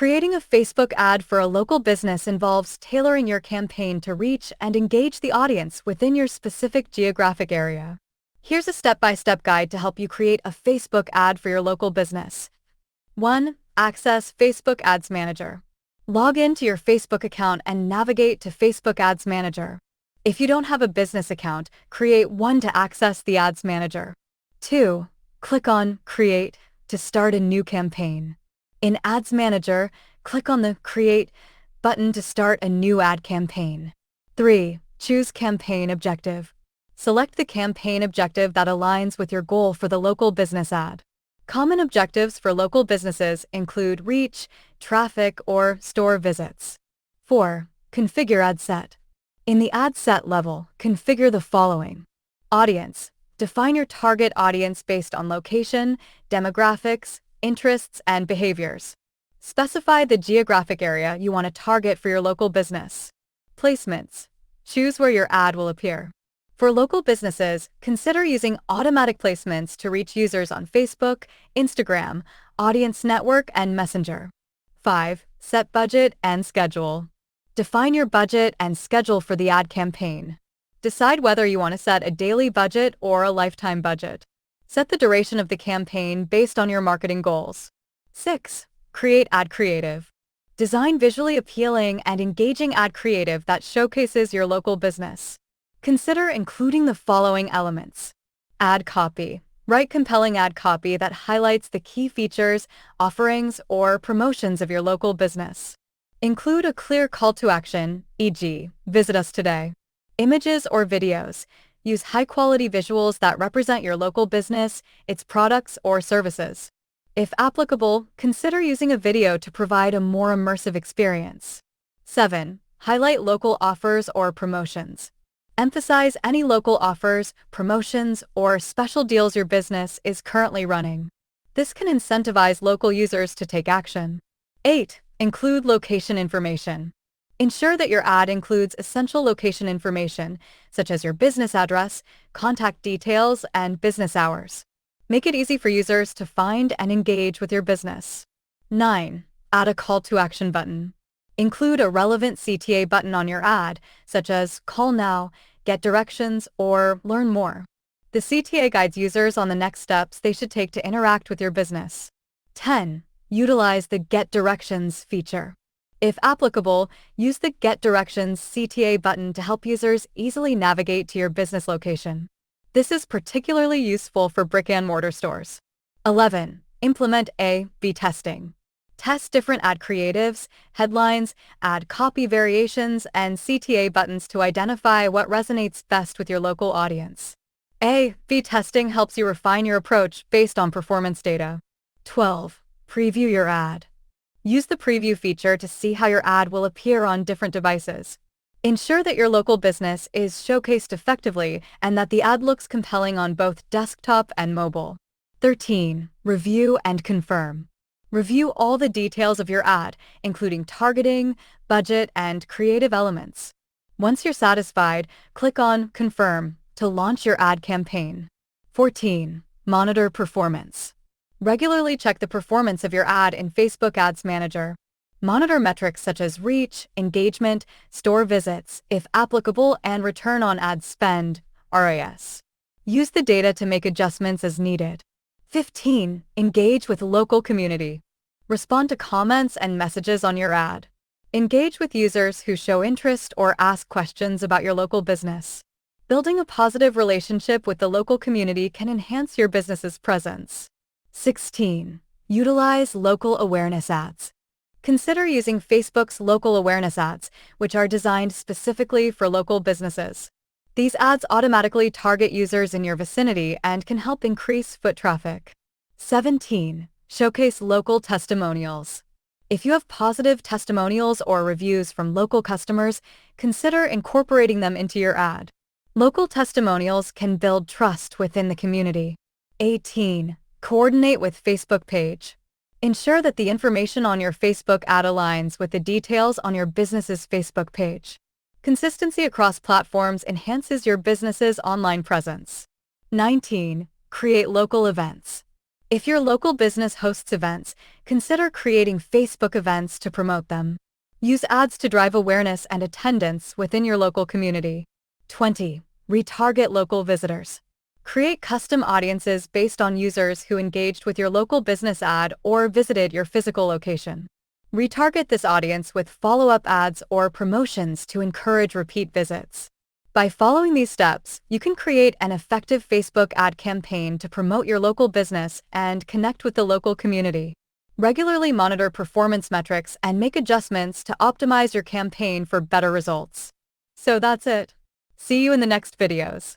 Creating a Facebook ad for a local business involves tailoring your campaign to reach and engage the audience within your specific geographic area. Here's a step-by-step guide to help you create a Facebook ad for your local business. 1. Access Facebook Ads Manager. Log into your Facebook account and navigate to Facebook Ads Manager. If you don't have a business account, create one to access the Ads Manager. 2. Click on Create to start a new campaign. In Ads Manager, click on the Create button to start a new ad campaign. 3. Choose Campaign Objective. Select the campaign objective that aligns with your goal for the local business ad. Common objectives for local businesses include reach, traffic, or store visits. 4. Configure Ad Set. In the Ad Set level, configure the following. Audience. Define your target audience based on location, demographics, interests, and behaviors. Specify the geographic area you want to target for your local business. Placements. Choose where your ad will appear. For local businesses, consider using automatic placements to reach users on Facebook, Instagram, Audience Network, and Messenger. 5. Set budget and schedule. Define your budget and schedule for the ad campaign. Decide whether you want to set a daily budget or a lifetime budget. Set the duration of the campaign based on your marketing goals. 6. Create ad creative. Design visually appealing and engaging ad creative that showcases your local business. Consider including the following elements. Ad copy. Write compelling ad copy that highlights the key features, offerings, or promotions of your local business. Include a clear call to action, e.g., visit us today. Images or videos. Use high-quality visuals that represent your local business, its products, or services. If applicable, consider using a video to provide a more immersive experience. 7. Highlight local offers or promotions. Emphasize any local offers, promotions, or special deals your business is currently running. This can incentivize local users to take action. 8. Include location information. Ensure that your ad includes essential location information, such as your business address, contact details, and business hours. Make it easy for users to find and engage with your business. 9. Add a call to action button. Include a relevant CTA button on your ad, such as Call Now, Get Directions, or Learn More. The CTA guides users on the next steps they should take to interact with your business. 10. Utilize the Get Directions feature. If applicable, use the Get Directions CTA button to help users easily navigate to your business location. This is particularly useful for brick-and-mortar stores. 11. Implement A/B testing. Test different ad creatives, headlines, ad copy variations, and CTA buttons to identify what resonates best with your local audience. A/B testing helps you refine your approach based on performance data. 12. Preview your ad. Use the preview feature to see how your ad will appear on different devices. Ensure that your local business is showcased effectively and that the ad looks compelling on both desktop and mobile. 13. Review and confirm. Review all the details of your ad, including targeting, budget, and creative elements. Once you're satisfied, click on Confirm to launch your ad campaign. 14. Monitor performance. Regularly check the performance of your ad in Facebook Ads Manager. Monitor metrics such as reach, engagement, store visits, if applicable, and return on ad spend, ROAS. Use the data to make adjustments as needed. 15. Engage with local community. Respond to comments and messages on your ad. Engage with users who show interest or ask questions about your local business. Building a positive relationship with the local community can enhance your business's presence. 16. Utilize local awareness ads. Consider using Facebook's local awareness ads, which are designed specifically for local businesses. These ads automatically target users in your vicinity and can help increase foot traffic. 17. Showcase local testimonials. If you have positive testimonials or reviews from local customers, consider incorporating them into your ad. Local testimonials can build trust within the community. 18. Coordinate with Facebook page. Ensure that the information on your Facebook ad aligns with the details on your business's Facebook page. Consistency across platforms enhances your business's online presence. 19. Create local events. If your local business hosts events, consider creating Facebook events to promote them. Use ads to drive awareness and attendance within your local community. 20. Retarget local visitors. Create custom audiences based on users who engaged with your local business ad or visited your physical location. Retarget this audience with follow-up ads or promotions to encourage repeat visits. By following these steps, you can create an effective Facebook ad campaign to promote your local business and connect with the local community. Regularly monitor performance metrics and make adjustments to optimize your campaign for better results. So that's it. See you in the next videos.